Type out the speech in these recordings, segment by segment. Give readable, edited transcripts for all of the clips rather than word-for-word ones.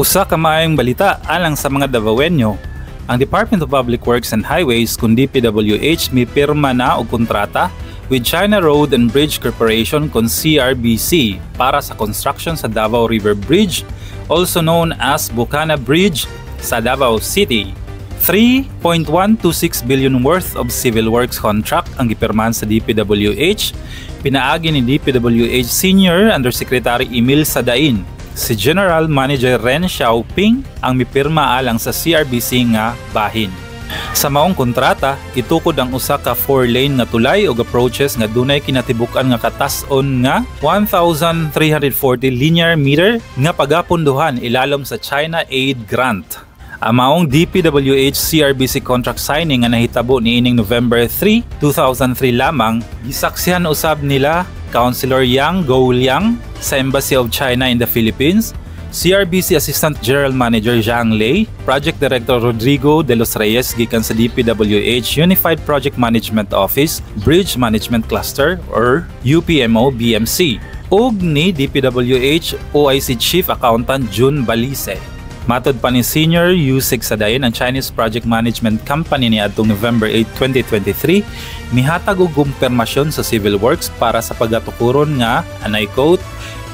Usa ka maayong balita alang sa mga Davaoenyo. Ang Department of Public Works and Highways kung DPWH may pirma na o kontrata with China Road and Bridge Corporation kung CRBC para sa construction sa Davao River Bridge, also known as Bukana Bridge sa Davao City. 3.126 billion worth of civil works contract ang gipirmahan sa DPWH. Pinaagi ni DPWH Senior Undersecretary Emil Sadain. Si General Manager Ren Xiaoping ang mipirma alang sa CRBC nga bahin. Sa maong kontrata, itukod ang usa ka 4-lane nga tulay ug approaches nga dunay kinatibuk-an nga katas-on nga 1,340 linear meter nga pagapunduhan ilalom sa China Aid Grant. Ang maong DPWH CRBC contract signing nga nahitabo niining November 3, 2003 lamang, gisaksihan usab nila Councilor Yang Gouliang sa Embassy of China in the Philippines, CRBC Assistant General Manager Zhang Lei, Project Director Rodrigo de los Reyes gikan sa DPWH Unified Project Management Office, Bridge Management Cluster or UPMO-BMC, ug ni DPWH OIC Chief Accountant Jun Balise. Matod pa ni Senior Yusig Sadain ang Chinese Project Management Company ni adtong November 8, 2023 mihatag og kumpirmasyon sa civil works para sa pagatukuron nga, and I quote,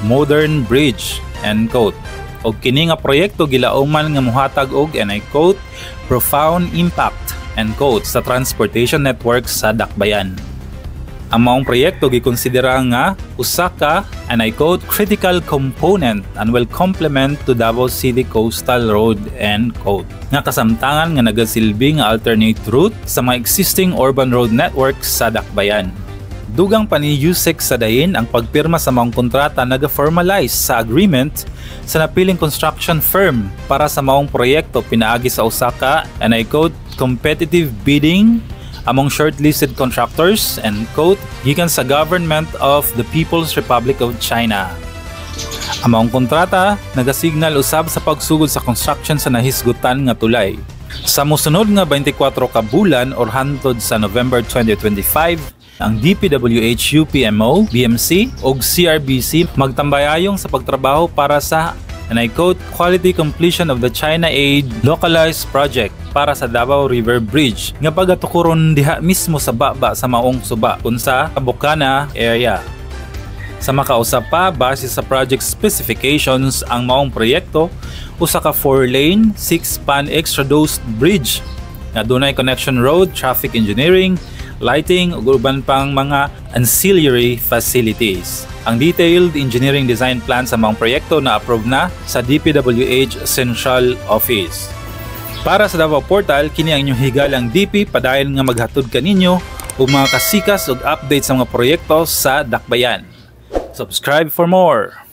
modern bridge, end quote. Og kini nga proyekto gilauman nga mohatag og, and I quote, profound impact, end quote, sa transportation network sa Dakbayan. Ang maong proyekto gikonsidera nga usa ka, and I quote, critical component and will complement to Davao City Coastal Road, end quote, nga kasamtangan nga nagasilbing alternate route sa mga existing urban road networks sa Dakbayan. Dugang pa ni Yusek Sadain ang pagpirma sa maong kontrata naga-formalize sa agreement sa napiling construction firm para sa maong proyekto pinaagi sa usa ka, and I quote, competitive bidding among shortlisted contractors, and quote, gikan sa Government of the People's Republic of China. Ang maong kontrata nagasignal usab sa pagsugod sa construction sa nahisgutan nga tulay. Sa mosunod nga 24 ka bulan or hantod sa November 2025, ang DPWH UPMO, BMC ug CRBC magtambayayong sa pagtrabaho para sa, and I quote, quality completion of the China Aid localized project para sa Davao River Bridge nga pagatukuron diha mismo sa baba sa maong suba unsa Bukana area. Sa makausap pa, base sa project specifications ang maong proyekto, usa ka 4-lane, 6-span extra-dosed bridge nga dunay connection road, traffic engineering, lighting ug uban pang mga ancillary facilities. Ang detailed engineering design plan sa maong proyekto na approve na sa DPWH Central Office. Para sa Davao Portal, kini ang inyong higalang DP padayon nga maghatod kaninyo og mga kasikas ug updates sa mga proyekto sa Dakbayan. Subscribe for more!